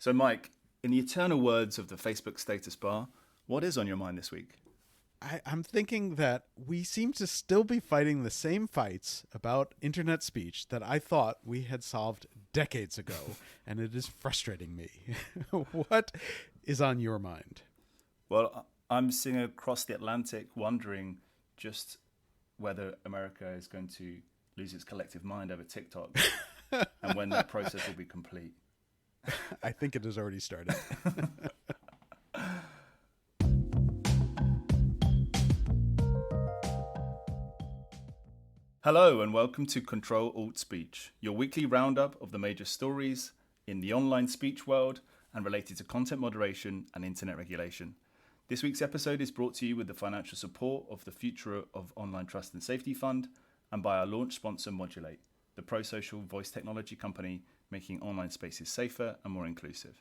So, Mike, in the eternal words of the Facebook status bar, what is on your mind this week? I'm thinking that we seem to still be fighting the same fights about internet speech that I thought we had solved decades ago, and it is frustrating me. What is on your mind? Well, I'm sitting across the Atlantic wondering just whether America is going to lose its collective mind over TikTok and when that process will be complete. I think it has already started. Hello and welcome to Ctrl-Alt-Speech, your weekly roundup of the major stories in the online speech world and related to content moderation and internet regulation. This week's episode is brought to you with the financial support of the Future of Online Trust and Safety Fund and by our launch sponsor Modulate, the pro-social voice technology company making online spaces safer and more inclusive.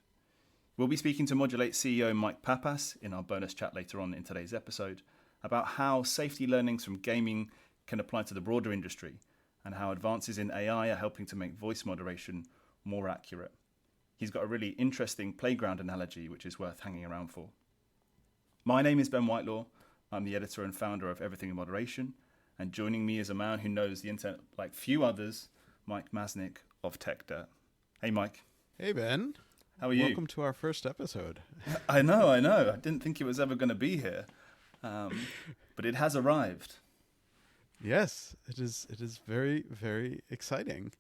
We'll be speaking to Modulate CEO Mike Papas in our bonus chat later on in today's episode about how safety learnings from gaming can apply to the broader industry and how advances in AI are helping to make voice moderation more accurate. He's got a really interesting playground analogy which is worth hanging around for. My name is Ben Whitelaw. I'm the editor and founder of Everything in Moderation, and joining me is a man who knows the internet like few others, Mike Masnick of TechDirt. Hey Mike. Hey Ben. How are you? Welcome to our first episode. I know. I didn't think it was ever going to be here, but it has arrived. Yes, it is very, very exciting.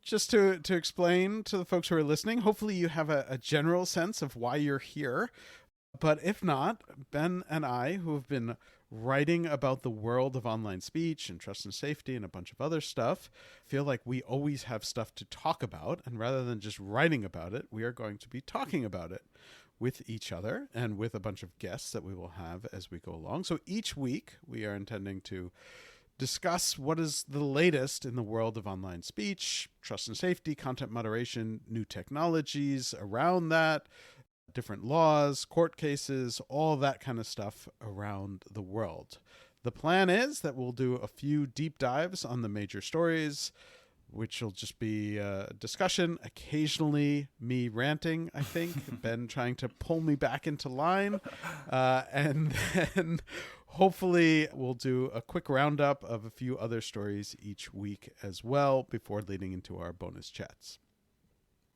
Just to explain to the folks who are listening, hopefully you have a general sense of why you're here. But if not, Ben and I, who have been writing about the world of online speech and trust and safety and a bunch of other stuff, feel like we always have stuff to talk about. And rather than just writing about it, we are going to be talking about it with each other and with a bunch of guests that we will have as we go along. So each week we are intending to discuss what is the latest in the world of online speech, trust and safety, content moderation, new technologies around that, different laws, court cases, all that kind of stuff around the world. The plan is that we'll do a few deep dives on the major stories, which will just be a discussion, occasionally me ranting, I think, Ben trying to pull me back into line. And then hopefully we'll do a quick roundup of a few other stories each week as well before leading into our bonus chats.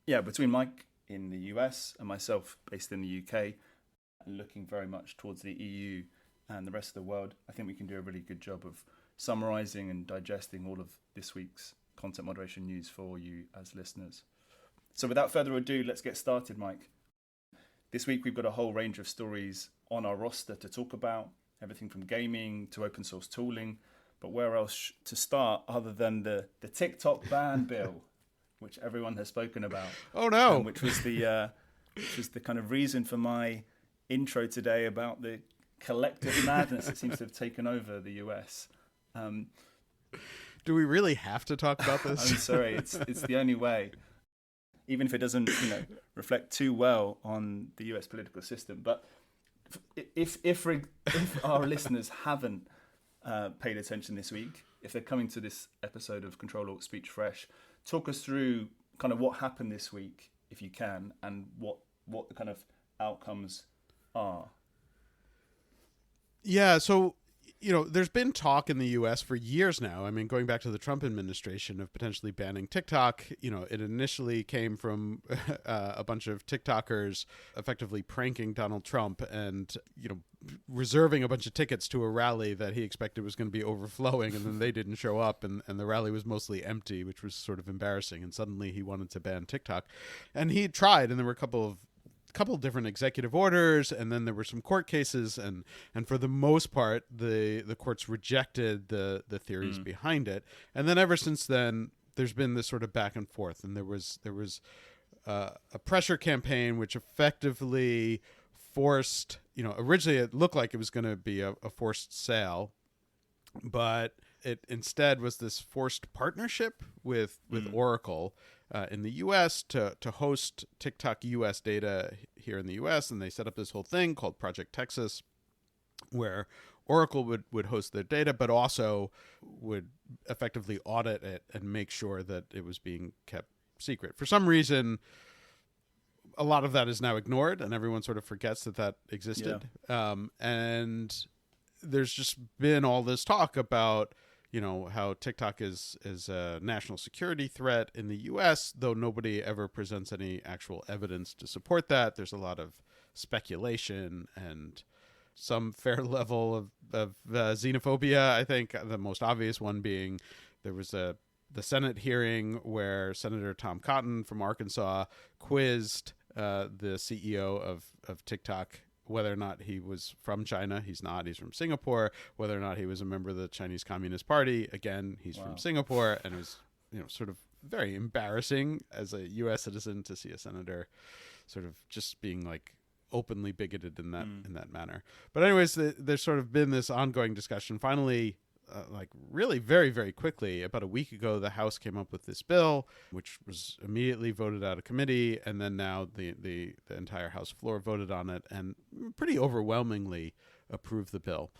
Yeah, between Mike in the US and myself based in the UK, looking very much towards the EU and the rest of the world, I think we can do a really good job of summarizing and digesting all of this week's content moderation news for you as listeners. So without further ado, let's get started, Mike. This week we've got a whole range of stories on our roster to talk about, everything from gaming to open source tooling, but where else to start other than the TikTok ban bill, which everyone has spoken about. Oh no! Which was the kind of reason for my intro today about the collective madness that seems to have taken over the US. Do we really have to talk about this? I'm sorry, it's the only way, even if it doesn't, reflect too well on the US political system. But if our listeners haven't paid attention this week, if they're coming to this episode of Ctrl-Alt-Speech Fresh, talk us through kind of what happened this week, if you can, and what the kind of outcomes are. Yeah, so there's been talk in the U.S. for years now. I mean, going back to the Trump administration of potentially banning TikTok. It initially came from a bunch of TikTokers effectively pranking Donald Trump and, reserving a bunch of tickets to a rally that he expected was going to be overflowing, and then they didn't show up, and the rally was mostly empty, which was sort of embarrassing. And suddenly he wanted to ban TikTok. And he tried, and there were a couple of different executive orders, and then there were some court cases, and for the most part the courts rejected the theories behind it. And then ever since then there's been this sort of back and forth, and there was a pressure campaign which effectively forced, originally it looked like it was going to be a forced sale, but it instead was this forced partnership with Oracle in the U.S. to host TikTok U.S. data here in the U.S. And they set up this whole thing called Project Texas, where Oracle would host their data, but also would effectively audit it and make sure that it was being kept secret. For some reason, a lot of that is now ignored, and everyone sort of forgets that existed. And there's just been all this talk about, how TikTok is a national security threat in the U.S., though nobody ever presents any actual evidence to support that. There's a lot of speculation and some fair level of xenophobia. I think the most obvious one being there was the Senate hearing where Senator Tom Cotton from Arkansas quizzed the CEO of TikTok whether or not he was from China. He's not. He's from Singapore. Whether or not he was a member of the Chinese Communist Party. Again, he's from Singapore. And it was, sort of very embarrassing as a U.S. citizen to see a senator sort of just being like openly bigoted in that manner. But anyways, there's sort of been this ongoing discussion. Finally, like really very, very quickly, about a week ago, the House came up with this bill, which was immediately voted out of committee. And then now the entire House floor voted on it and pretty overwhelmingly approved the bill.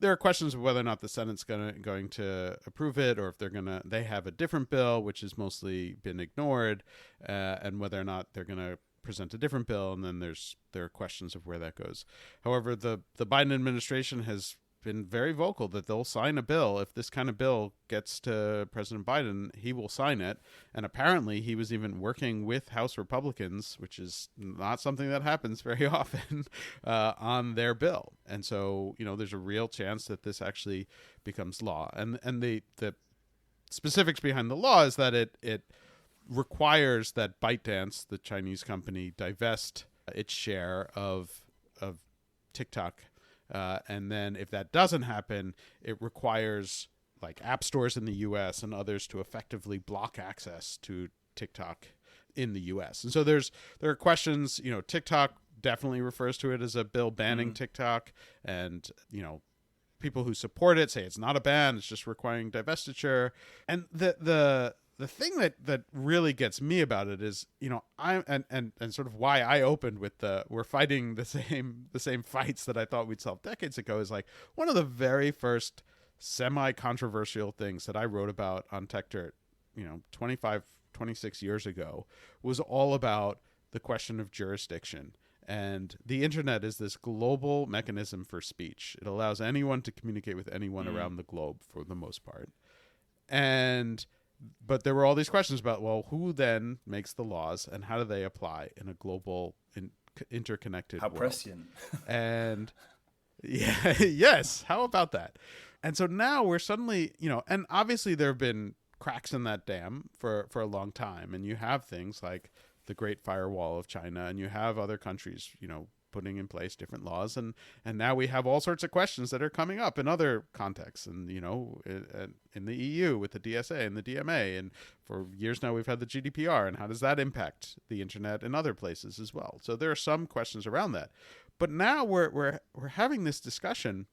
There are questions of whether or not the Senate's going to approve it, or if they have a different bill, which has mostly been ignored, and whether or not they're going to present a different bill. And then there are questions of where that goes. However, the Biden administration has been very vocal that they'll sign a bill. If this kind of bill gets to President Biden, he will sign it. And apparently he was even working with House Republicans, which is not something that happens very often, on their bill. And so, there's a real chance that this actually becomes law. And the specifics behind the law is that it requires that ByteDance, the Chinese company, divest its share of TikTok. And then if that doesn't happen, it requires like app stores in the U.S. and others to effectively block access to TikTok in the U.S. And so there are questions, TikTok definitely refers to it as a bill banning TikTok. And, people who support it say it's not a ban, it's just requiring divestiture. And the thing that really gets me about it is, and sort of why I opened with we're fighting the same fights that I thought we'd solve decades ago, is like one of the very first semi-controversial things that I wrote about on TechDirt, 26 years ago, was all about the question of jurisdiction. And the internet is this global mechanism for speech. It allows anyone to communicate with anyone around the globe for the most part. But there were all these questions about, well, who then makes the laws and how do they apply in a global, interconnected world? How prescient. And yeah, yes, how about that? And so now we're suddenly, and obviously there have been cracks in that dam for a long time. And you have things like the Great Firewall of China, and you have other countries, putting in place different laws, and now we have all sorts of questions that are coming up in other contexts, and in the EU with the DSA and the DMA, and for years now we've had the GDPR, and how does that impact the internet in other places as well? So there are some questions around that, but now we're having this discussion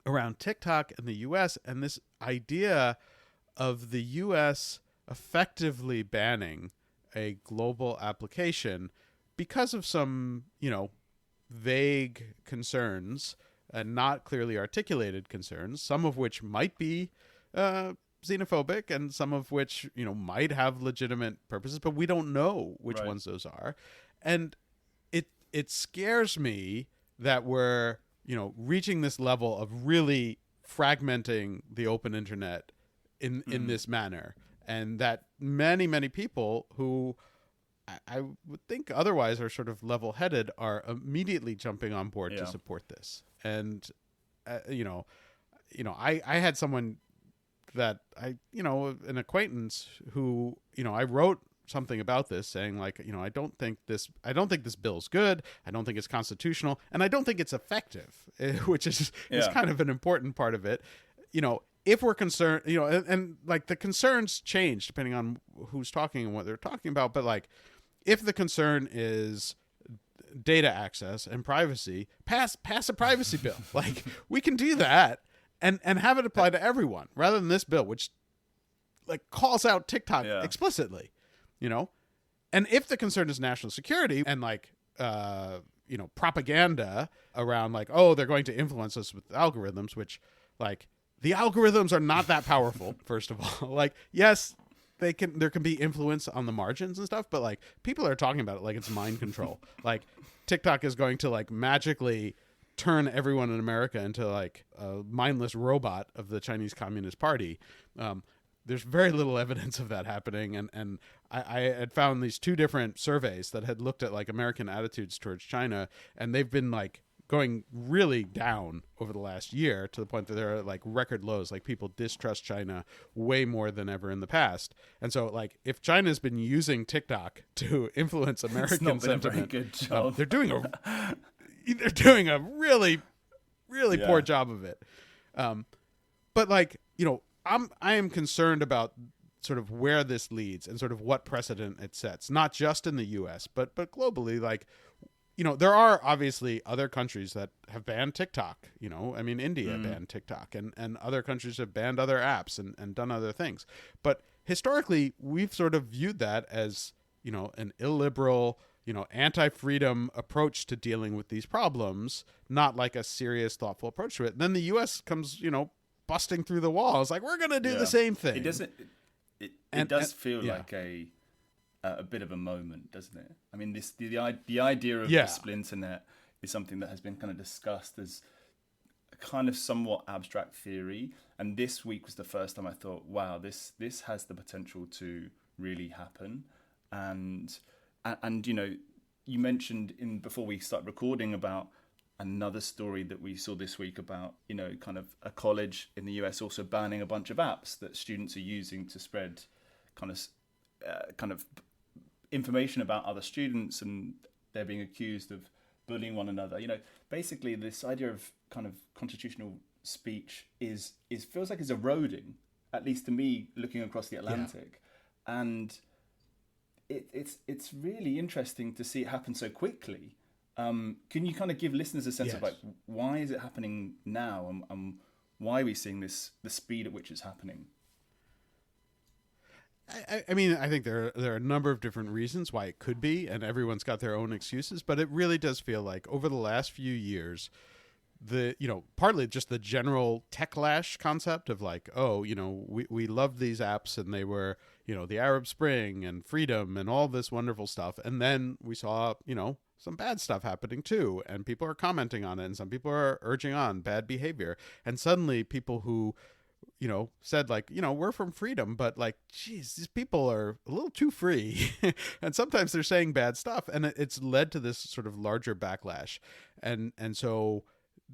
around TikTok and the US, and this idea of the US effectively banning a global application because of some vague concerns and not clearly articulated concerns, some of which might be xenophobic and some of which, might have legitimate purposes, but we don't know which ones those are. And it scares me that we're, reaching this level of really fragmenting the open internet in this manner, and that many, many people who I would think otherwise are sort of level-headed are immediately jumping on board to support this. And, I had someone that an acquaintance who, I wrote something about this saying like, I don't think this bill's good. I don't think it's constitutional, and I don't think it's effective, which is kind of an important part of it. If we're concerned, and like the concerns change depending on who's talking and what they're talking about. But like, if the concern is data access and privacy, pass a privacy bill. Like, we can do that and have it apply to everyone rather than this bill, which like calls out TikTok explicitly, And if the concern is national security and like, propaganda around like, oh, they're going to influence us with algorithms, which like the algorithms are not that powerful, first of all. Like, yes, there can be influence on the margins and stuff, but like people are talking about it like it's mind control. Like TikTok is going to like magically turn everyone in America into like a mindless robot of the Chinese Communist Party. There's very little evidence of that happening. And I had found these two different surveys that had looked at like American attitudes towards China, and they've been like going really down over the last year to the point that there are like record lows. Like people distrust China way more than ever in the past. And so like if China's been using TikTok to influence American sentiment, a very good job. They're doing a really, really poor job of it. But like, you know, I am concerned about sort of where this leads and sort of what precedent it sets, not just in the US, but globally. Like, you know, there are obviously other countries that have banned TikTok. You know, I mean, India banned TikTok, and other countries have banned other apps and done other things. But historically, we've sort of viewed that as, you know, an illiberal, you know, anti-freedom approach to dealing with these problems, not like a serious, thoughtful approach to it. And then the US comes, you know, busting through the walls like, we're going to do the same thing. It doesn't. It does feel like a bit of a moment, doesn't it? I mean, the idea of the split internet is something that has been kind of discussed as a kind of somewhat abstract theory. And this week was the first time I thought, wow, this has the potential to really happen. And you know, you mentioned before we start recording about another story that we saw this week about, you know, kind of a college in the US also banning a bunch of apps that students are using to spread kind of information about other students, and they're being accused of bullying one another. You know, basically this idea of kind of constitutional speech is feels like it's eroding, at least to me, looking across the Atlantic. And it's really interesting to see it happen so quickly. Can you kind of give listeners a sense of like, why is it happening now, and why are we seeing the speed at which it's happening? I mean, I think there are a number of different reasons why it could be, and everyone's got their own excuses, but it really does feel like over the last few years, partly just the general techlash concept of like, oh, you know, we loved these apps and they were, you know, the Arab Spring and freedom and all this wonderful stuff. And then we saw, you know, some bad stuff happening too, and people are commenting on it, and some people are urging on bad behavior. And suddenly people who, you know, said like, you know, we're from freedom, but like, geez, these people are a little too free. And sometimes they're saying bad stuff, and it's led to this sort of larger backlash. And so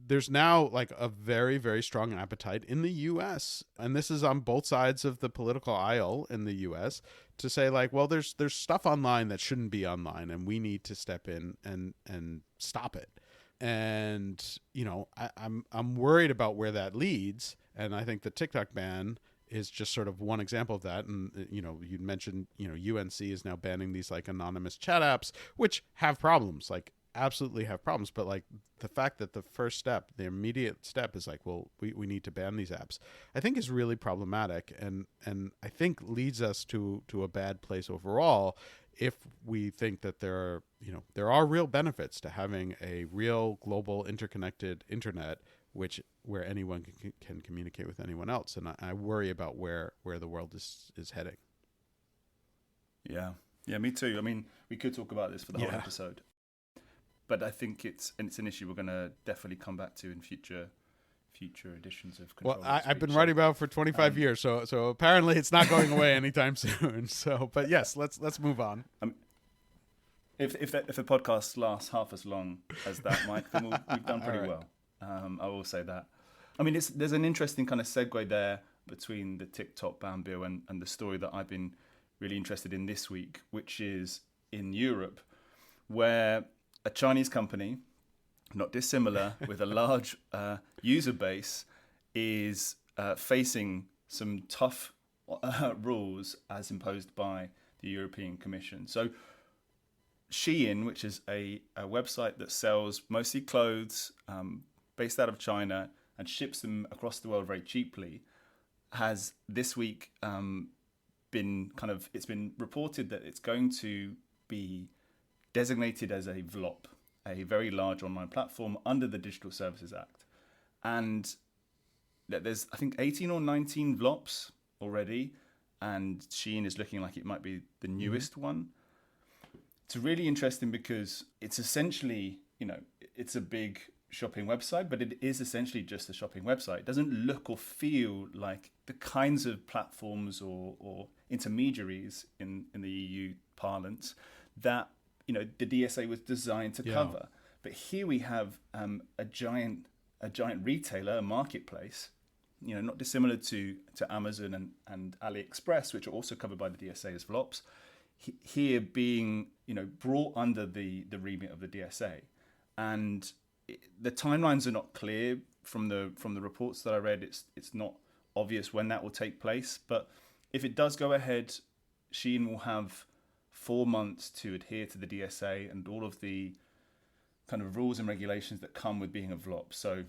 there's now like a very, very strong appetite in the US, and this is on both sides of the political aisle in the US, to say like, well, there's stuff online that shouldn't be online, and we need to step in and stop it. And, you know, I'm worried about where that leads. And I think the TikTok ban is just sort of one example of that. And, you know, you mentioned, you know, UNC is now banning these like anonymous chat apps, which have problems, like absolutely have problems. But like the fact that the first step, the immediate step is like, well, we need to ban these apps, I think is really problematic. And I think leads us to a bad place overall, if we think that there are real benefits to having a real global interconnected internet, where anyone can communicate with anyone else. And I worry about where the world is heading. Yeah, me too. I mean, we could talk about this for the whole episode, but I think it's an issue we're going to definitely come back to in future editions of Control. Well, I've been writing about it for 25 years, so apparently it's not going away anytime soon. So, but yes, let's move on. If the podcast lasts half as long as that, Mike, then we've done pretty well. I will say that. I mean, there's an interesting kind of segue there between the TikTok ban bill and the story that I've been really interested in this week, which is in Europe, where a Chinese company, not dissimilar, with a large user base, is facing some tough rules as imposed by the European Commission. So Shein, which is a website that sells mostly clothes based out of China and ships them across the world very cheaply, has this week it's been reported that it's going to be designated as a VLOP, a very large online platform under the Digital Services Act. And there's, I think, 18 or 19 VLOPs already. and Shein is looking like it might be the newest one. It's really interesting because it's essentially, it's a big shopping website, but it is essentially just a shopping website. It doesn't look or feel like the kinds of platforms or intermediaries in the EU parlance that the DSA was designed to cover. But here we have a giant retailer, a marketplace, not dissimilar to Amazon and AliExpress, which are also covered by the DSA as VLOPs, here being brought under the remit of the DSA. And the timelines are not clear from the reports that I read. It's not obvious when that will take place, but if it does go ahead, Shein will have 4 months to adhere to the DSA and all of the kind of rules and regulations that come with being a VLOP. So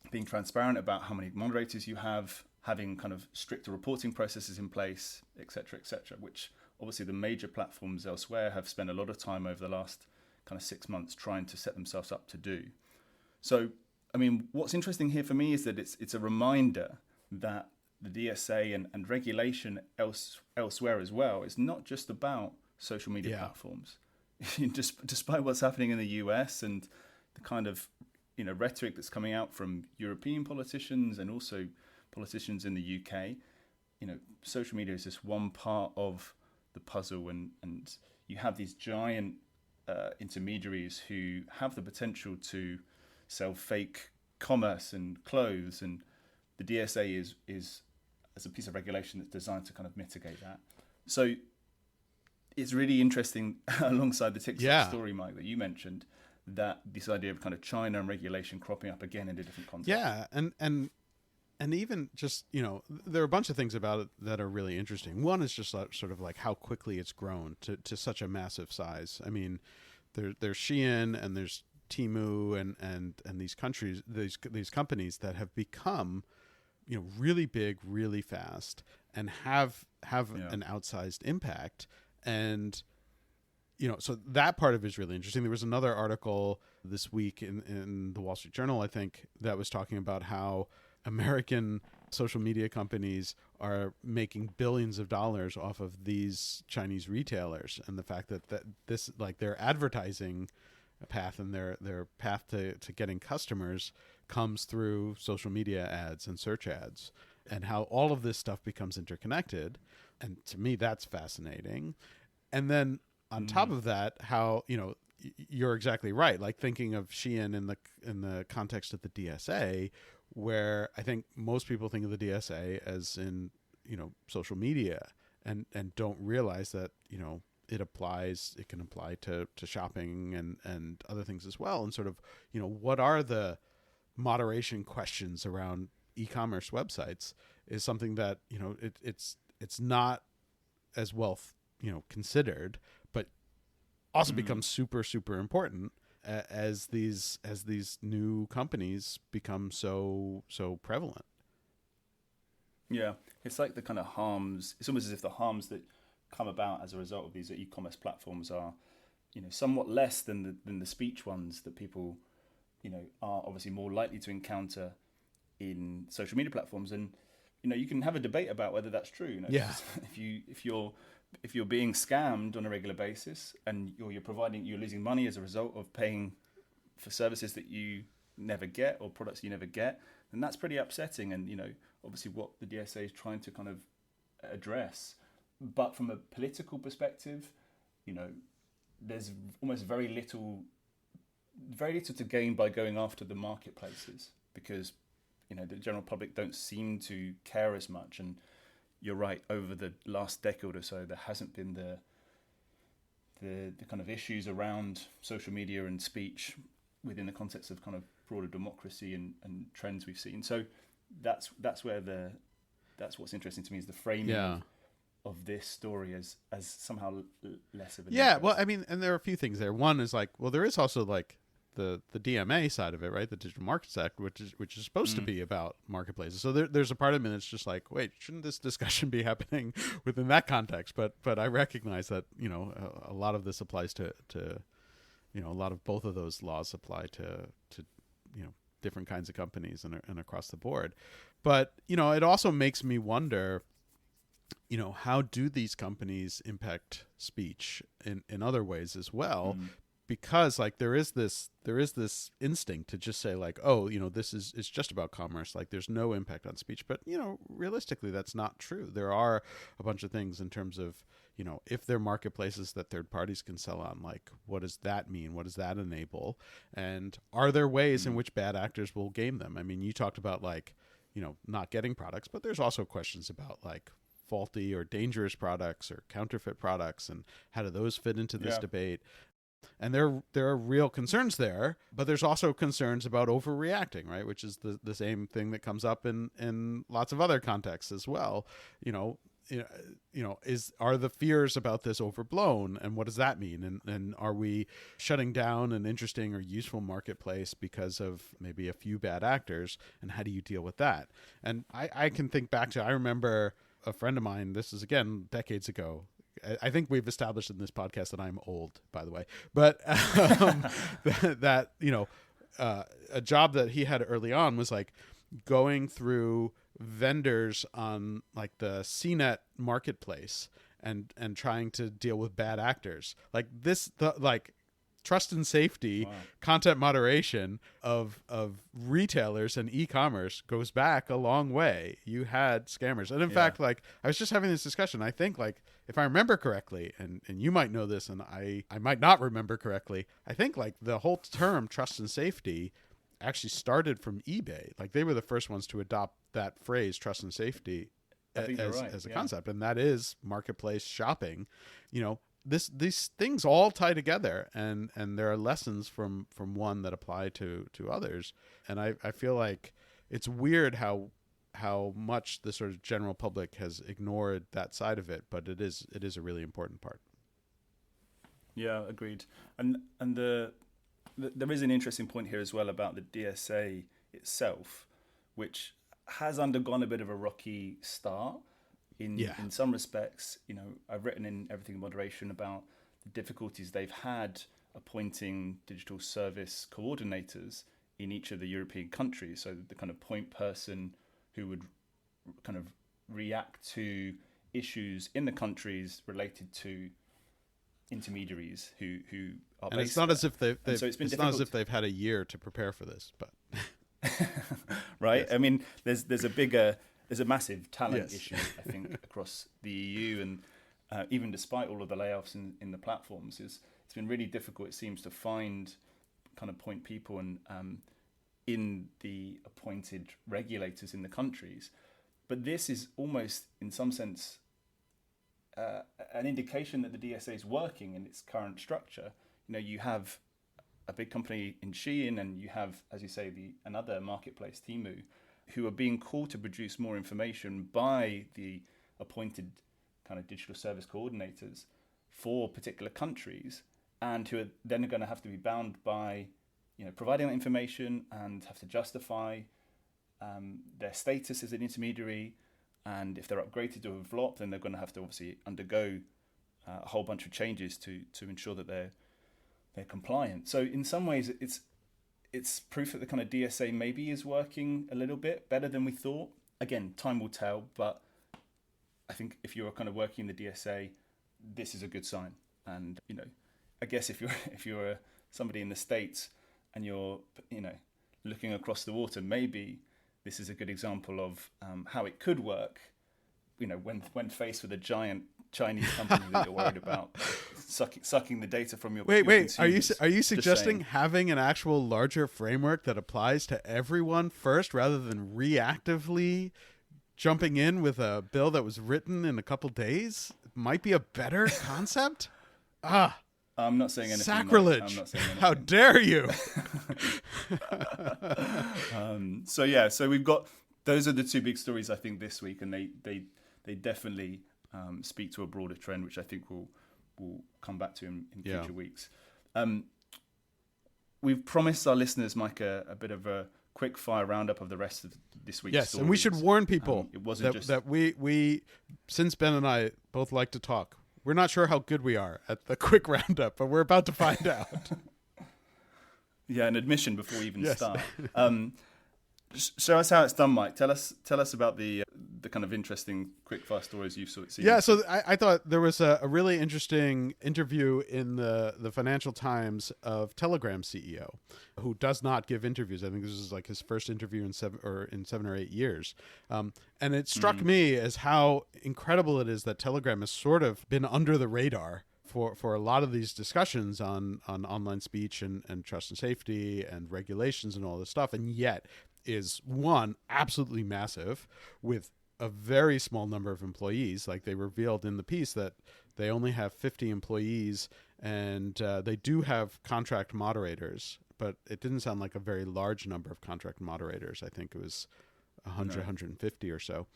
being transparent about how many moderators you have, having kind of stricter reporting processes in place, etc., which obviously the major platforms elsewhere have spent a lot of time over the last kind of 6 months trying to set themselves up to do. So, I mean, what's interesting here for me is that it's a reminder that the DSA and regulation elsewhere as well is not just about social media platforms. Despite what's happening in the US and the kind of rhetoric that's coming out from European politicians and also politicians in the UK, social media is just one part of the puzzle, and you have these giant intermediaries who have the potential to sell fake commerce and clothes, and the DSA is as a piece of regulation that's designed to kind of mitigate that. So it's really interesting alongside the TikTok story, Mike, that you mentioned, that this idea of kind of China and regulation cropping up again in a different context. Yeah, and even just, there are a bunch of things about it that are really interesting. One is just sort of like how quickly it's grown to such a massive size. I mean, there's Shein and there's Temu and these countries, these companies that have become, really big, really fast, and have an outsized impact. And so that part of it is really interesting. There was another article this week in the Wall Street Journal, I think, that was talking about how American social media companies are making billions of dollars off of these Chinese retailers, and the fact that this, like, their advertising path and their path to getting customers comes through social media ads and search ads, and how all of this stuff becomes interconnected. And to me, that's fascinating. And then on top of that, how, you're exactly right. Like, thinking of Shein in the context of the DSA, where I think most people think of the DSA as in, social media, and don't realize that, it can apply to shopping and other things as well. And sort of, what are the moderation questions around e-commerce websites is something that, it's not as well, considered, but also becomes super, super important as these new companies become so prevalent. Yeah, it's like the kind of harms. It's almost as if the harms that come about as a result of these e-commerce platforms are, somewhat less than the speech ones that people, are obviously more likely to encounter in social media platforms. And you can have a debate about whether that's true. If you're being scammed on a regular basis and you're losing money as a result of paying for services that you never get or products you never get, then that's pretty upsetting. And obviously what the DSA is trying to kind of address. But from a political perspective, there's almost very little to gain by going after the marketplaces, because the general public don't seem to care as much. And you're right, over the last decade or so, there hasn't been the kind of issues around social media and speech within the context of kind of broader democracy and trends we've seen. So that's what's interesting to me, is the framing of this story as somehow less of an interest. Well, I mean, and there are a few things there. One is like, well, there is also like the DMA side of it, right? The Digital Markets Act, which is supposed to be about marketplaces. So there's a part of me that's just like, wait, shouldn't this discussion be happening within that context? But I recognize that a lot of this applies to a lot of both of those laws apply to different kinds of companies and across the board. But it also makes me wonder, how do these companies impact speech in other ways as well? Because like there is this instinct to just say like, oh, it's just about commerce. Like there's no impact on speech. But, realistically, that's not true. There are a bunch of things in terms of, if they're marketplaces that third parties can sell on, like what does that mean? What does that enable? And are there ways in which bad actors will game them? I mean, you talked about like, not getting products, but there's also questions about like faulty or dangerous products or counterfeit products, and how do those fit into this debate? And there are real concerns there, but there's also concerns about overreacting, right? Which is the same thing that comes up in lots of other contexts as well. Are the fears about this overblown, and what does that mean? And are we shutting down an interesting or useful marketplace because of maybe a few bad actors? And how do you deal with that? And I can think back to, I remember a friend of mine, this is again decades ago. I think we've established in this podcast that I'm old, by the way, but a job that he had early on was like going through vendors on like the CNET marketplace and trying to deal with bad actors like this, trust and safety, content moderation of retailers and e-commerce goes back a long way. You had scammers. And in fact, like I was just having this discussion. I think like, if I remember correctly, and you might know this and I might not remember correctly, I think like the whole term trust and safety actually started from eBay. Like they were the first ones to adopt that phrase, trust and safety, as a concept. And that is marketplace shopping. These things all tie together, and there are lessons from one that apply to others. And I feel like it's weird how much the sort of general public has ignored that side of it, but it is a really important part. Yeah, agreed. And there is an interesting point here as well about the DSA itself, which has undergone a bit of a rocky start. In some respects, I've written in Everything in Moderation about the difficulties they've had appointing digital service coordinators in each of the European countries. So the kind of point person who would kind of react to issues in the countries related to intermediaries who are. And it's not as if it's not as if they've had a year to prepare for this, but right. Yes. I mean, there's a massive talent issue, I think, across the EU, and even despite all of the layoffs in the platforms, it's been really difficult, it seems, to find kind of point people and in the appointed regulators in the countries. But this is almost, in some sense, an indication that the DSA is working in its current structure. You have a big company in Shein, and you have, as you say, another marketplace, Temu, who are being called to produce more information by the appointed kind of digital service coordinators for particular countries, and who are then going to have to be bound by, providing that information and have to justify their status as an intermediary. And if they're upgraded to a VLOP, then they're going to have to obviously undergo a whole bunch of changes to ensure that they're compliant. So in some ways, it's proof that the kind of DSA maybe is working a little bit better than we thought. Again, time will tell, but I think if you're kind of working in the DSA, this is a good sign. And I guess if you're somebody in the States and you're looking across the water, maybe this is a good example of how it could work. When faced with a giant Chinese company that you're worried about sucking the data from your consumers. Are you suggesting having an actual larger framework that applies to everyone first, rather than reactively jumping in with a bill that was written in a couple days might be a better concept? I'm not saying anything. Sacrilege! I'm not saying anything. How dare you? So we've got, those are the two big stories I think this week, and they definitely speak to a broader trend, which I think we'll come back to in future weeks. We've promised our listeners, Mike, a bit of a quick fire roundup of the rest of this week's stories. And we should warn people it wasn't that we, since Ben and I both like to talk, we're not sure how good we are at the quick roundup, but we're about to find out. Yeah, an admission before we even start. Show us how it's done, Mike. Tell us about the kind of interesting quick-fire stories you've seen. Yeah, so I thought there was a really interesting interview in the Financial Times of Telegram CEO, who does not give interviews. I think this is like his first interview in 7 or 8 years. And it struck me as how incredible it is that Telegram has sort of been under the radar for a lot of these discussions on online speech and trust and safety and regulations and all this stuff, and yet is one absolutely massive with a very small number of employees. Like they revealed in the piece that they only have 50 employees, and they do have contract moderators, but it didn't sound like a very large number of contract moderators. I think it was 100, 150 or so.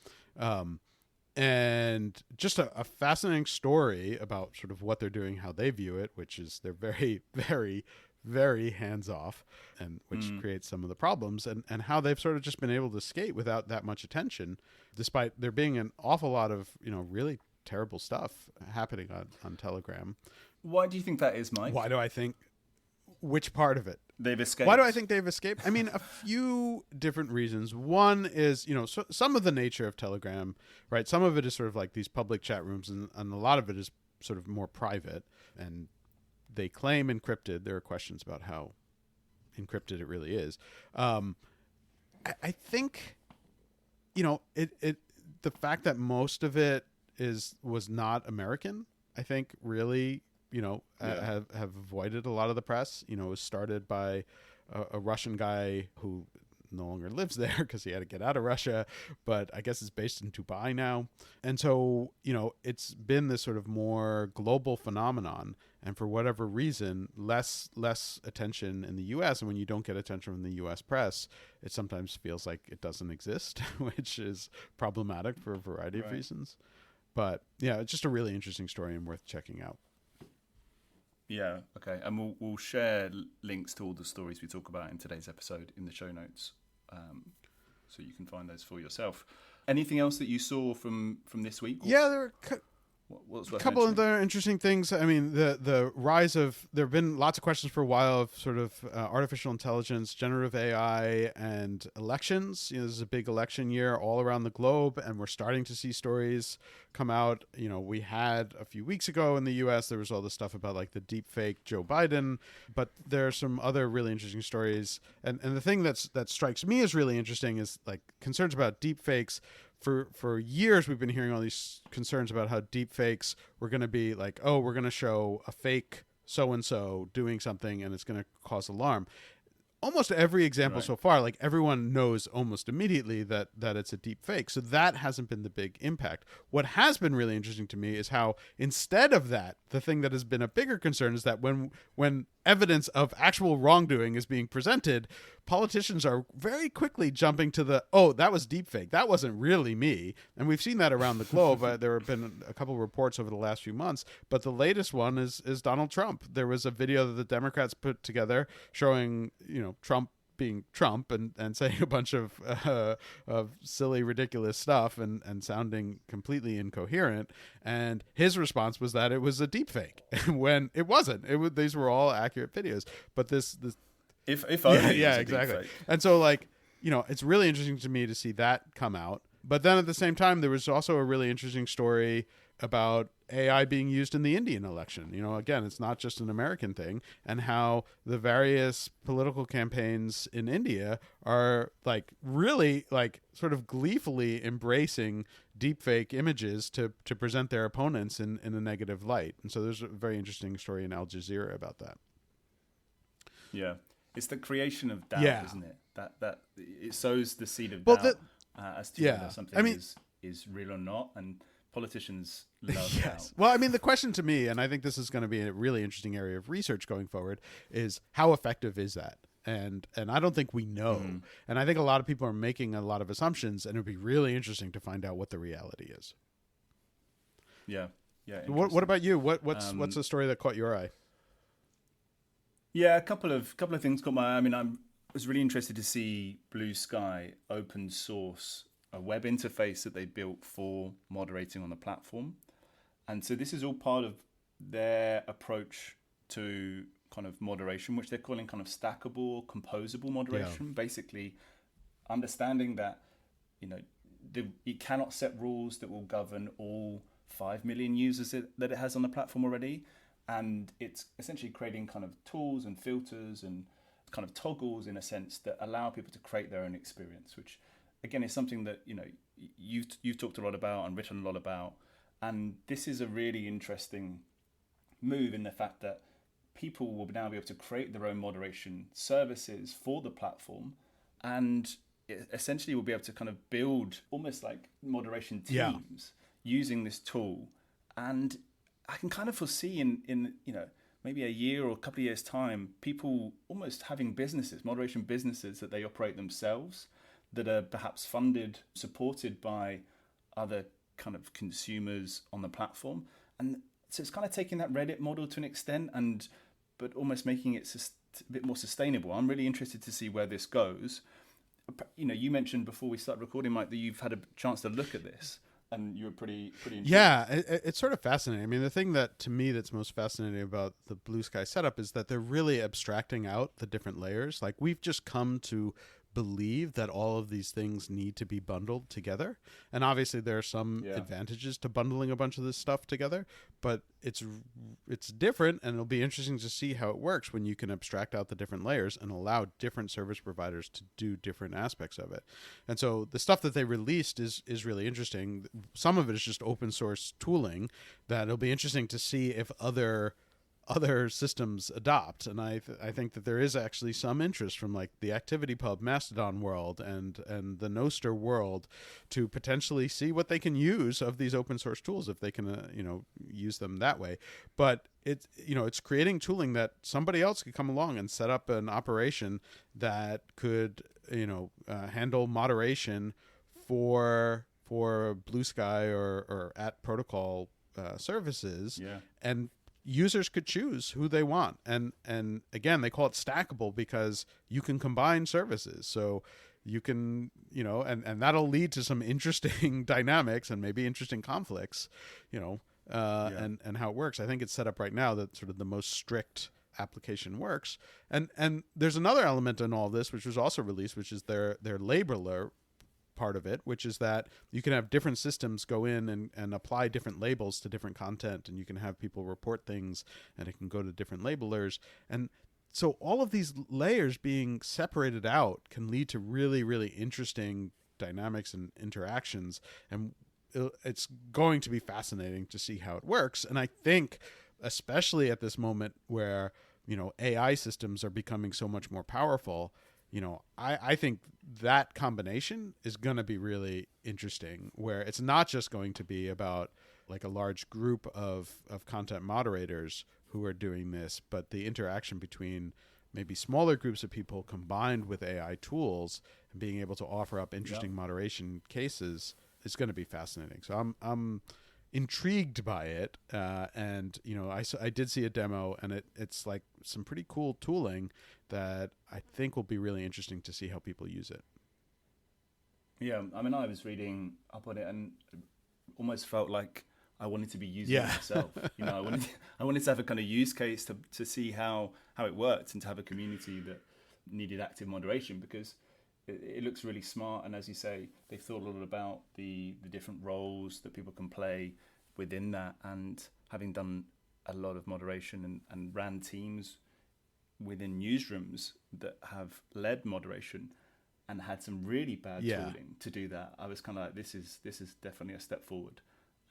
And just a fascinating story about sort of what they're doing, how they view it, which is they're very, very, very hands-off, and which creates some of the problems, and how they've sort of just been able to skate without that much attention, despite there being an awful lot of, really terrible stuff happening on Telegram. Why do you think that is, Mike? Why do I think? Which part of it? They've escaped. Why do I think they've escaped? I mean, a few different reasons. One is, so some of the nature of Telegram, right? Some of it is sort of like these public chat rooms, and a lot of it is sort of more private, and they claim encrypted. There are questions about how encrypted it really is. I think, the fact that most of it was not American, I think really, have avoided a lot of the press. It was started by a Russian guy who no longer lives there because he had to get out of Russia, but I guess it's based in Dubai now. And so, it's been this sort of more global phenomenon, and for whatever reason, less attention in the US. And when you don't get attention from the US press, it sometimes feels like it doesn't exist, which is problematic for a variety of reasons. But yeah, it's just a really interesting story and worth checking out. Yeah, okay. And we'll share links to all the stories we talk about in today's episode in the show notes, so you can find those for yourself. Anything else that you saw from this week? Yeah, there were a couple of other interesting things. I mean, the rise of, there have been lots of questions for a while of sort of artificial intelligence, generative AI, and elections. This is a big election year all around the globe, and we're starting to see stories come out. We had a few weeks ago in the US, there was all this stuff about like the deep fake Joe Biden, but there are some other really interesting stories. And the thing that strikes me as really interesting is like concerns about deep fakes. For years, we've been hearing all these concerns about how deep fakes were going to be like, oh, we're going to show a fake so-and-so doing something and it's going to cause alarm. Almost every example so far, like everyone knows almost immediately that it's a deep fake. So that hasn't been the big impact. What has been really interesting to me is how instead of that, the thing that has been a bigger concern is that when evidence of actual wrongdoing is being presented, politicians are very quickly jumping to that was deepfake. That wasn't really me. And we've seen that around the globe. There have been a couple of reports over the last few months, but the latest one is Donald Trump. There was a video that the Democrats put together showing, Trump being Trump and saying a bunch of silly, ridiculous stuff and sounding completely incoherent. And his response was that it was a deep fake when it wasn't. These were all accurate videos. But this if only yeah, exactly. And so it's really interesting to me to see that come out. But then at the same time, there was also a really interesting story about AI being used in the Indian election. Again, it's not just an American thing, and how the various political campaigns in India are like really like sort of gleefully embracing deepfake images to present their opponents in a negative light. And so there's a very interesting story in Al Jazeera about that. Yeah. It's the creation of doubt, isn't it? That it sows the seed of doubt as to whether something is real or not, and politicians love doubt. Well, I mean, the question to me, and I think this is going to be a really interesting area of research going forward, is how effective is that? And I don't think we know. And I think a lot of people are making a lot of assumptions, and it would be really interesting to find out what the reality is. Yeah. What about you? What's the story that caught your eye? Yeah, a couple of things caught my eye. I mean, I was really interested to see Blue Sky open source a web interface that they built for moderating on the platform. And so this is all part of their approach to kind of moderation, which they're calling kind of stackable, composable moderation. Yeah. Basically, understanding that, it cannot set rules that will govern all 5 million users that it has on the platform already. And it's essentially creating kind of tools and filters and kind of toggles, in a sense, that allow people to create their own experience, which again is something that you've talked a lot about and written a lot about. And this is a really interesting move in the fact that people will now be able to create their own moderation services for the platform, and essentially will be able to kind of build almost like moderation teams using this tool. And I can kind of foresee in maybe a year or a couple of years' time, people almost having moderation businesses that they operate themselves, that are perhaps funded, supported by other kind of consumers on the platform. And so it's kind of taking that Reddit model to an extent, but almost making it a bit more sustainable. I'm really interested to see where this goes. You mentioned before we started recording, Mike, that you've had a chance to look at this, and you were pretty intrigued. Yeah, it's sort of fascinating. I mean, the thing that to me that's most fascinating about the Blue Sky setup is that they're really abstracting out the different layers. Like, we've just come to believe that all of these things need to be bundled together, and obviously there are some advantages to bundling a bunch of this stuff together, but it's different, and it'll be interesting to see how it works when you can abstract out the different layers and allow different service providers to do different aspects of it. And so the stuff that they released is really interesting. Some of it is just open source tooling that it'll be interesting to see if other systems adopt, and I think that there is actually some interest from like the ActivityPub Mastodon world and the Nostr world to potentially see what they can use of these open source tools, if they can use them that way. But it's creating tooling that somebody else could come along and set up an operation that could handle moderation for Blue Sky or at protocol services, and users could choose who they want. And again, they call it stackable because you can combine services. So you can, and that'll lead to some interesting dynamics and maybe interesting conflicts, and how it works. I think it's set up right now that sort of the most strict application works. And there's another element in all this, which was also released, which is their labeler part of it, which is that you can have different systems go in and apply different labels to different content, and you can have people report things and it can go to different labelers. And so all of these layers being separated out can lead to really, really interesting dynamics and interactions, and it's going to be fascinating to see how it works. And I think especially at this moment where AI systems are becoming so much more powerful, I think that combination is going to be really interesting, where it's not just going to be about like a large group of content moderators who are doing this, but the interaction between maybe smaller groups of people combined with AI tools and being able to offer up interesting moderation cases is going to be fascinating. So I'm intrigued by it, and I did see a demo, and it's like some pretty cool tooling that I think will be really interesting to see how people use it. Yeah, I mean, I was reading up on it and almost felt like I wanted to be using it myself. I wanted to have a kind of use case to see how it worked, and to have a community that needed active moderation, because it looks really smart. And as you say, they've thought a lot about the different roles that people can play within that, and having done a lot of moderation and ran teams within newsrooms that have led moderation and had some really bad tooling to do that, I was kind of like, this is definitely a step forward,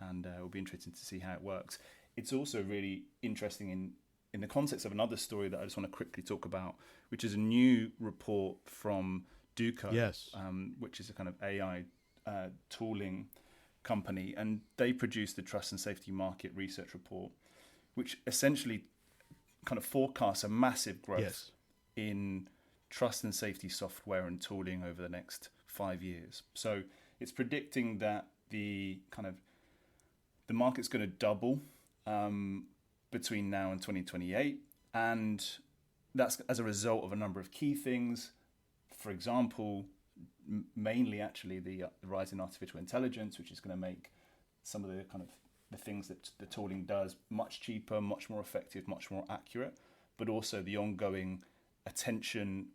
and it will be interesting to see how it works. It's also really interesting in the context of another story that I just want to quickly talk about, which is a new report from Duco, which is a kind of AI tooling company, and they produced the Trust and Safety Market Research Report, which essentially kind of forecasts a massive growth in trust and safety software and tooling over the next 5 years. So it's predicting that the market's going to double between now and 2028, and that's as a result of a number of key things. For example, mainly actually the rise in artificial intelligence, which is going to make some of the kind of the things that the tooling does much cheaper, much more effective, much more accurate, but also the ongoing attention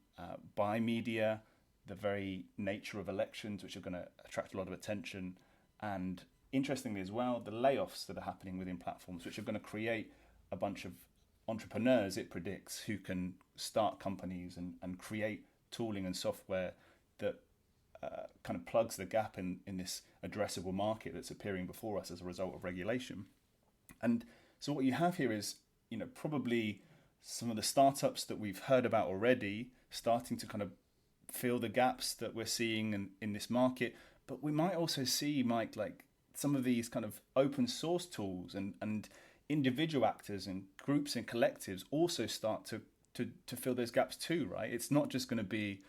by media the very nature of elections, which are going to attract a lot of attention, and interestingly as well, the layoffs that are happening within platforms, which are going to create a bunch of entrepreneurs, it predicts, who can start companies and create tooling and software that kind of plugs the gap in this addressable market that's appearing before us as a result of regulation. And so what you have here is, probably some of the startups that we've heard about already starting to kind of fill the gaps that we're seeing in this market. But we might also see, Mike, like some of these kind of open source tools and individual actors and groups and collectives also start to fill those gaps too, right? It's not just going to be,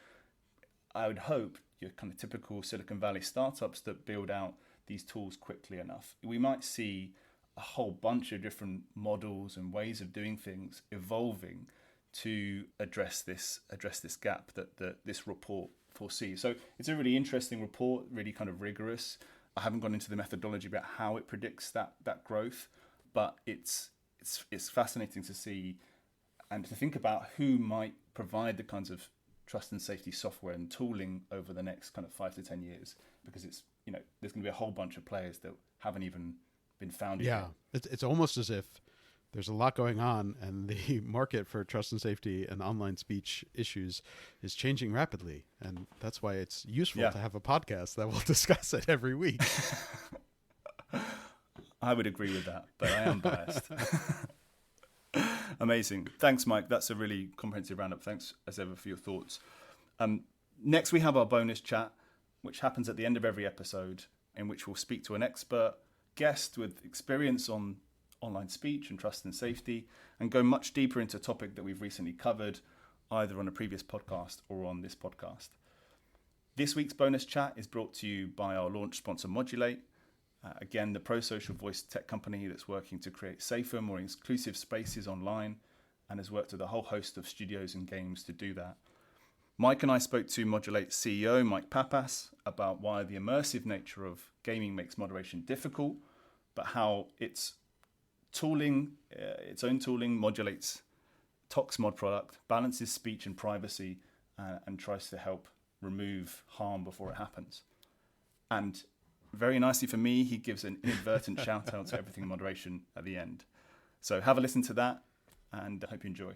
I would hope, your kind of typical Silicon Valley startups that build out these tools quickly enough. We might see a whole bunch of different models and ways of doing things evolving to address this gap that this report foresees. So it's a really interesting report, really kind of rigorous. I haven't gone into the methodology about how it predicts that growth, but it's fascinating to see and to think about who might provide the kinds of trust and safety software and tooling over the next kind of 5 to 10 years, because it's, there's going to be a whole bunch of players that haven't even been founded yet. It's almost as if there's a lot going on, and the market for trust and safety and online speech issues is changing rapidly. And that's why it's useful to have a podcast that will discuss it every week. I would agree with that, but I am biased. Amazing. Thanks, Mike. That's a really comprehensive roundup. Thanks, as ever, for your thoughts. Next, we have our bonus chat, which happens at the end of every episode, in which we'll speak to an expert guest with experience on online speech and trust and safety, and go much deeper into a topic that we've recently covered, either on a previous podcast or on this podcast. This week's bonus chat is brought to you by our launch sponsor, Modulate. Again, the pro-social voice tech company that's working to create safer, more inclusive spaces online, and has worked with a whole host of studios and games to do that. Mike and I spoke to Modulate's CEO, Mike Papas, about why the immersive nature of gaming makes moderation difficult, but how its tooling, its own tooling, Modulate's ToxMod product, balances speech and privacy and tries to help remove harm before it happens. And very nicely for me, he gives an inadvertent shout out to everything in moderation at the end. So have a listen to that, and I hope you enjoy.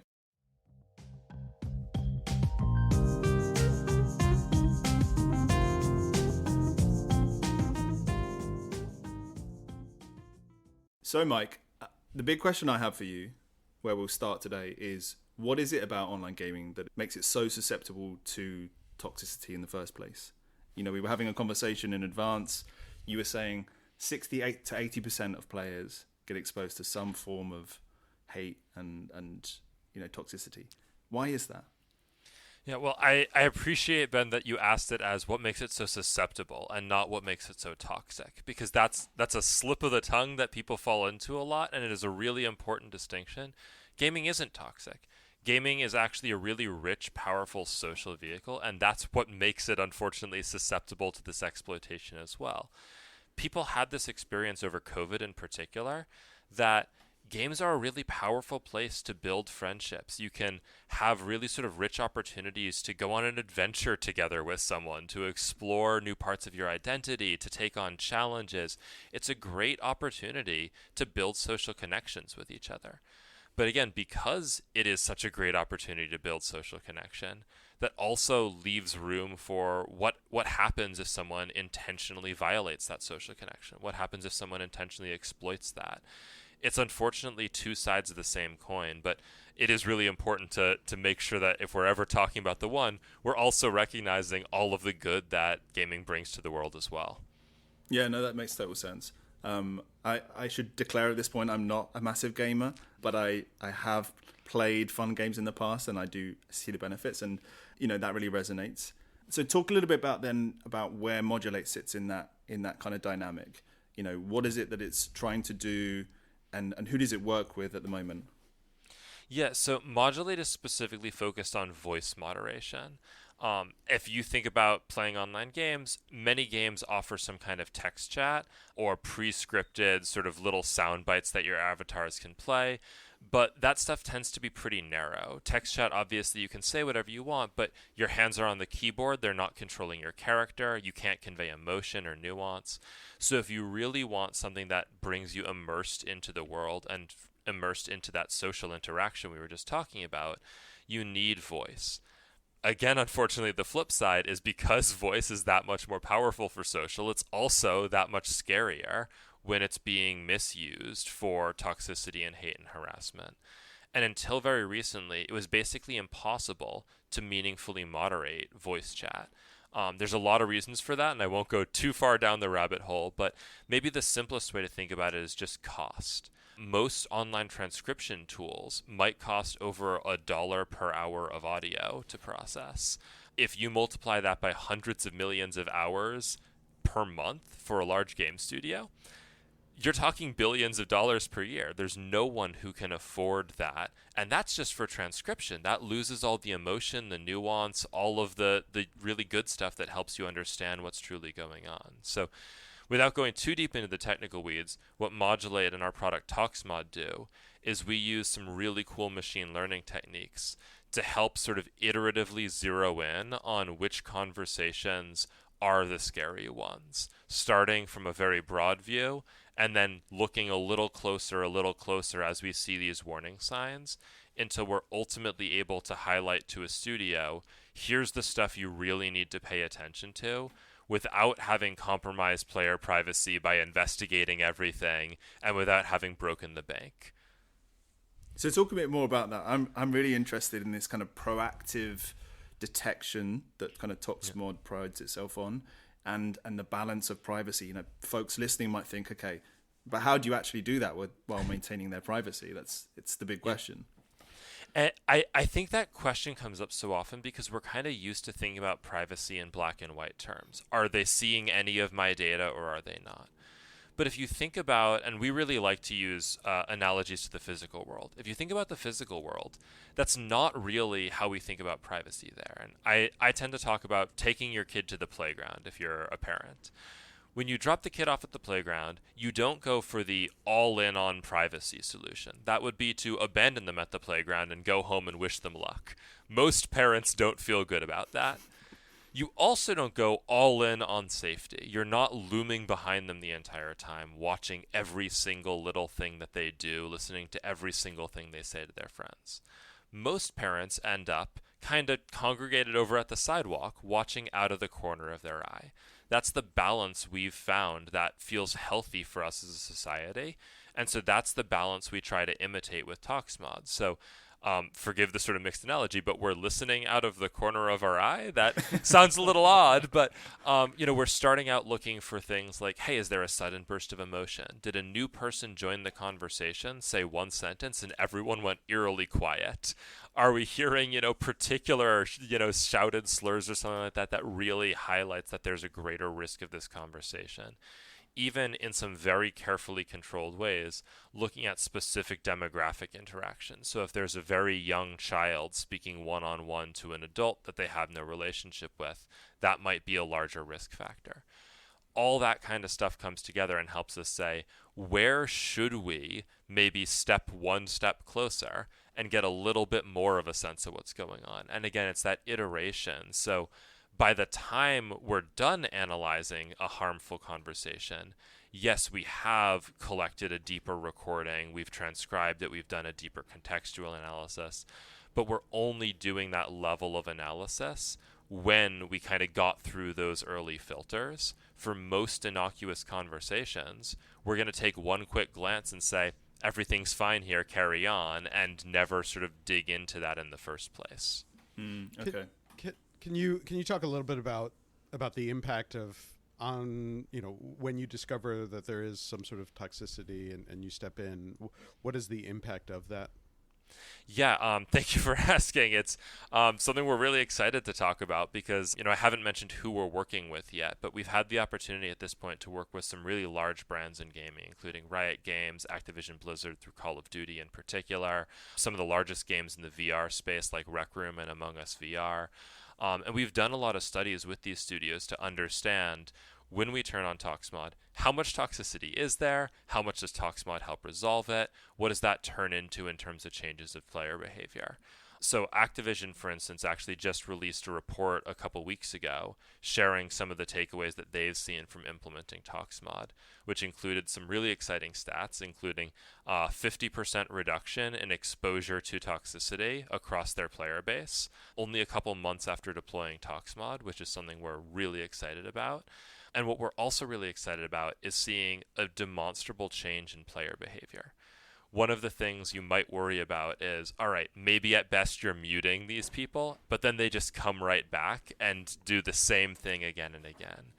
So Mike, the big question I have for you, where we'll start today, is what is it about online gaming that makes it so susceptible to toxicity in the first place? We were having a conversation in advance. You were saying 68 to 80% of players get exposed to some form of hate and toxicity. Why is that? Yeah, well, I appreciate, Ben, that you asked it as what makes it so susceptible and not what makes it so toxic, because that's a slip of the tongue that people fall into a lot, and it is a really important distinction. Gaming isn't toxic. Gaming is actually a really rich, powerful social vehicle, and that's what makes it, unfortunately, susceptible to this exploitation as well. People had this experience over COVID in particular, that games are a really powerful place to build friendships. You can have really sort of rich opportunities to go on an adventure together with someone, to explore new parts of your identity, to take on challenges. It's a great opportunity to build social connections with each other. But again, because it is such a great opportunity to build social connection, that also leaves room for what happens if someone intentionally violates that social connection. What happens if someone intentionally exploits that? It's unfortunately two sides of the same coin, but it is really important to make sure that if we're ever talking about the one, we're also recognizing all of the good that gaming brings to the world as well. Yeah, no, that makes total sense. I should declare at this point I'm not a massive gamer, but I have played fun games in the past, and I do see the benefits, and that really resonates. So talk a little bit about where Modulate sits in that kind of dynamic. What is it that it's trying to do, and who does it work with at the moment? Yeah, so Modulate is specifically focused on voice moderation. If you think about playing online games, many games offer some kind of text chat or pre-scripted sort of little sound bites that your avatars can play. But that stuff tends to be pretty narrow. Text chat, obviously, you can say whatever you want, but your hands are on the keyboard. They're not controlling your character. You can't convey emotion or nuance. So if you really want something that brings you immersed into the world and immersed into that social interaction we were just talking about, you need voice. Again, unfortunately, the flip side is because voice is that much more powerful for social, it's also that much scarier when it's being misused for toxicity and hate and harassment. And until very recently, it was basically impossible to meaningfully moderate voice chat. There's a lot of reasons for that, and I won't go too far down the rabbit hole, but maybe the simplest way to think about it is just cost. Most online transcription tools might cost over $1 per hour of audio to process. If you multiply that by hundreds of millions of hours per month for a large game studio, you're talking billions of dollars per year. There's no one who can afford that. And that's just for transcription. That loses all the emotion, the nuance, all of the really good stuff that helps you understand what's truly going on. So without going too deep into the technical weeds, what Modulate and our product ToxMod do is we use some really cool machine learning techniques to help sort of iteratively zero in on which conversations are the scary ones, starting from a very broad view and then looking a little closer as we see these warning signs until we're ultimately able to highlight to a studio, here's the stuff you really need to pay attention to without having compromised player privacy by investigating everything and without having broken the bank. So talk a bit more about that. I'm really interested in this kind of proactive detection that kind of ToxMod prides itself on, and the balance of privacy. You know, folks listening might think, okay, but how do you actually do that while maintaining their privacy? It's the big question. And I think that question comes up so often because we're kind of used to thinking about privacy in black and white terms. Are they seeing any of my data or are they not? But if you think about, and we really like to use analogies to the physical world. If you think about the physical world, that's not really how we think about privacy there. And I tend to talk about taking your kid to the playground if you're a parent. When you drop the kid off at the playground, you don't go for the all-in on privacy solution. That would be to abandon them at the playground and go home and wish them luck. Most parents don't feel good about that. You also don't go all in on safety. You're not looming behind them the entire time, watching every single little thing that they do, listening to every single thing they say to their friends. Most parents end up kind of congregated over at the sidewalk, watching out of the corner of their eye. That's the balance we've found that feels healthy for us as a society. And so that's the balance we try to imitate with ToxMod. So forgive the sort of mixed analogy, but we're listening out of the corner of our eye. That sounds a little odd, but we're starting out looking for things like, hey, is there a sudden burst of emotion? Did a new person join the conversation, say one sentence, and everyone went eerily quiet? Are we hearing, particular, shouted slurs or something like that really highlights that there's a greater risk of this conversation? Even in some very carefully controlled ways, looking at specific demographic interactions. So if there's a very young child speaking one-on-one to an adult that they have no relationship with, that might be a larger risk factor. All that kind of stuff comes together and helps us say, where should we maybe step one step closer and get a little bit more of a sense of what's going on? And again, it's that iteration. So by the time we're done analyzing a harmful conversation, yes, we have collected a deeper recording, we've transcribed it, we've done a deeper contextual analysis, but we're only doing that level of analysis when we kind of got through those early filters. For most innocuous conversations, we're going to take one quick glance and say, everything's fine here, carry on, and never sort of dig into that in the first place. Okay. Can you talk a little bit about the impact of on when you discover that there is some sort of toxicity and you step in, what is the impact of that? Yeah, thank you for asking. It's something we're really excited to talk about because, I haven't mentioned who we're working with yet, but we've had the opportunity at this point to work with some really large brands in gaming, including Riot Games, Activision Blizzard through Call of Duty in particular, some of the largest games in the VR space like Rec Room and Among Us VR. And we've done a lot of studies with these studios to understand when we turn on ToxMod, how much toxicity is there? How much does ToxMod help resolve it? What does that turn into in terms of changes of player behavior? So Activision, for instance, actually just released a report a couple weeks ago sharing some of the takeaways that they've seen from implementing ToxMod, which included some really exciting stats, including 50% reduction in exposure to toxicity across their player base, only a couple months after deploying ToxMod, which is something we're really excited about. And what we're also really excited about is seeing a demonstrable change in player behavior. One of the things you might worry about is, all right, maybe at best you're muting these people, but then they just come right back and do the same thing again and again.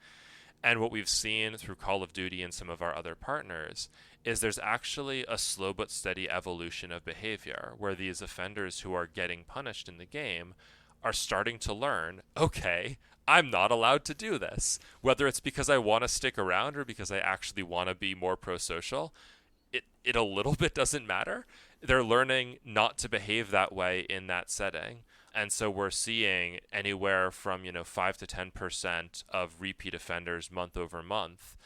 And what we've seen through Call of Duty and some of our other partners is there's actually a slow but steady evolution of behavior where these offenders who are getting punished in the game are starting to learn, okay, I'm not allowed to do this. Whether it's because I want to stick around or because I actually want to be more pro-social, it a little bit doesn't matter. They're learning not to behave that way in that setting. And so we're seeing anywhere from 5 to 10% of repeat offenders month over month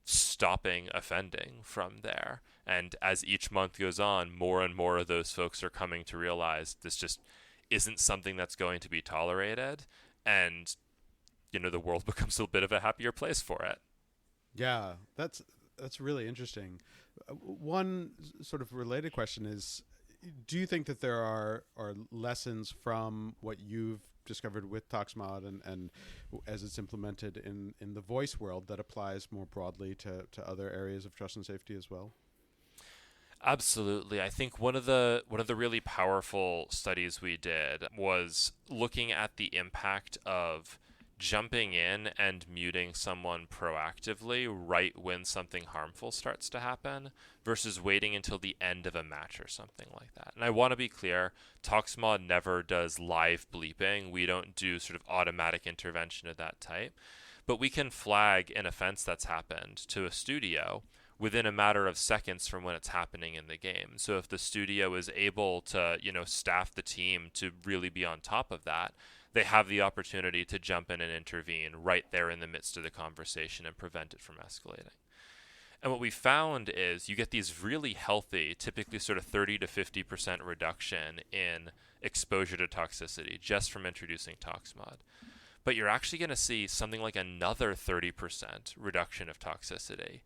stopping offending from there. And as each month goes on, more and more of those folks are coming to realize this just isn't something that's going to be tolerated. And the world becomes a bit of a happier place for it. Yeah, that's really interesting. One sort of related question is, do you think that there are lessons from what you've discovered with ToxMod and as it's implemented in the voice world that applies more broadly to other areas of trust and safety as well? Absolutely. I think one of the really powerful studies we did was looking at the impact of jumping in and muting someone proactively right when something harmful starts to happen versus waiting until the end of a match or something like that. And I want to be clear, ToxMod never does live bleeping. We don't do sort of automatic intervention of that type. But we can flag an offense that's happened to a studio within a matter of seconds from when it's happening in the game. So if the studio is able to, staff the team to really be on top of that, they have the opportunity to jump in and intervene right there in the midst of the conversation and prevent it from escalating. And what we found is you get these really healthy, typically sort of 30 to 50% reduction in exposure to toxicity just from introducing ToxMod. But you're actually going to see something like another 30% reduction of toxicity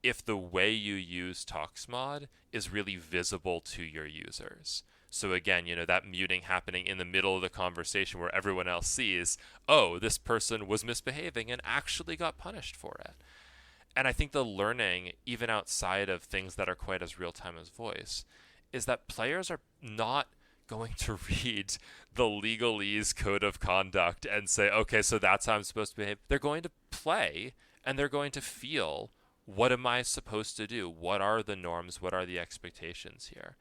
if the way you use ToxMod is really visible to your users. So again, that muting happening in the middle of the conversation where everyone else sees, oh, this person was misbehaving and actually got punished for it. And I think the learning, even outside of things that are quite as real-time as voice, is that players are not going to read the legalese code of conduct and say, okay, so that's how I'm supposed to behave. They're going to play and they're going to feel, what am I supposed to do? What are the norms? What are the expectations here?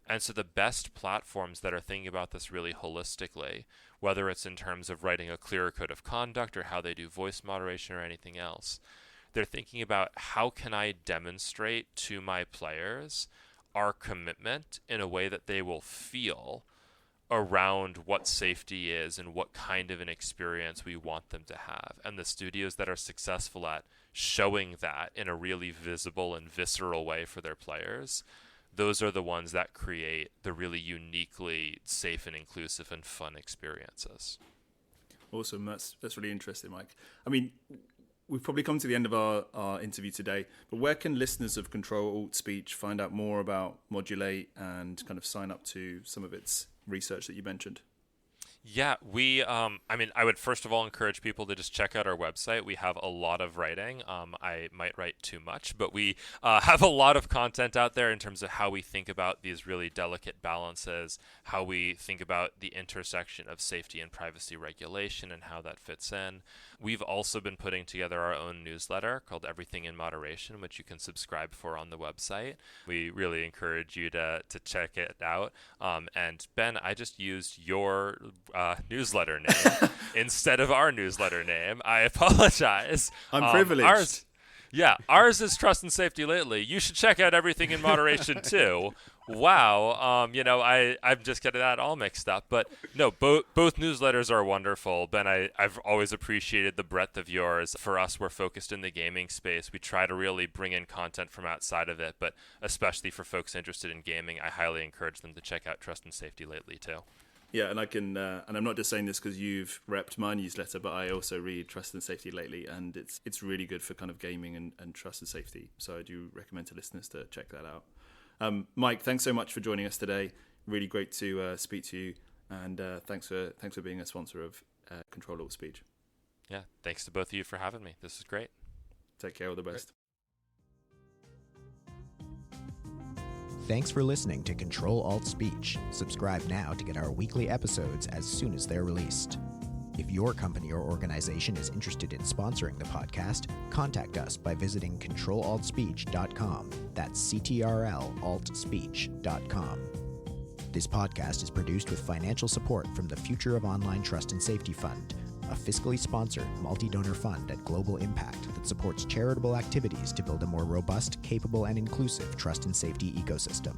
And so the best platforms that are thinking about this really holistically, whether it's in terms of writing a clearer code of conduct or how they do voice moderation or anything else, they're thinking about how can I demonstrate to my players our commitment in a way that they will feel around what safety is and what kind of an experience we want them to have. And the studios that are successful at showing that in a really visible and visceral way for their players, those are the ones that create the really uniquely safe and inclusive and fun experiences. Awesome. That's really interesting, Mike. I mean, we've probably come to the end of our interview today, but where can listeners of Ctrl-Alt-Speech find out more about Modulate and kind of sign up to some of its research that you mentioned? Yeah, I would first of all encourage people to just check out our website. We have a lot of writing. I might write too much, but we have a lot of content out there in terms of how we think about these really delicate balances, how we think about the intersection of safety and privacy regulation and how that fits in. We've also been putting together our own newsletter called Everything in Moderation, which you can subscribe for on the website. We really encourage you to check it out. And Ben, I just used your newsletter name instead of our newsletter name. I apologize. I'm privileged. Ours is Trust and Safety Lately. You should check out Everything in Moderation too. Wow. I'm just getting that all mixed up. But no, both newsletters are wonderful. Ben, I've always appreciated the breadth of yours. For us, we're focused in the gaming space. We try to really bring in content from outside of it, but especially for folks interested in gaming, I highly encourage them to check out Trust and Safety Lately too. Yeah, and I can, and I'm not just saying this because you've repped my newsletter, but I also read Trust and Safety Lately, and it's really good for kind of gaming and trust and safety. So I do recommend to listeners to check that out. Mike, thanks so much for joining us today. Really great to speak to you, and thanks for being a sponsor of Ctrl-Alt-Speech. Yeah, thanks to both of you for having me. This is great. Take care. All the best. Thanks for listening to Ctrl-Alt-Speech. Subscribe now to get our weekly episodes as soon as they're released. If your company or organization is interested in sponsoring the podcast, contact us by visiting Ctrl-Alt-Speech.com. That's CTRL-Alt-Speech.com. This podcast is produced with financial support from the Future of Online Trust and Safety Fund, a fiscally sponsored multi-donor fund at global impact that supports charitable activities to build a more robust, capable, and inclusive trust and safety ecosystem.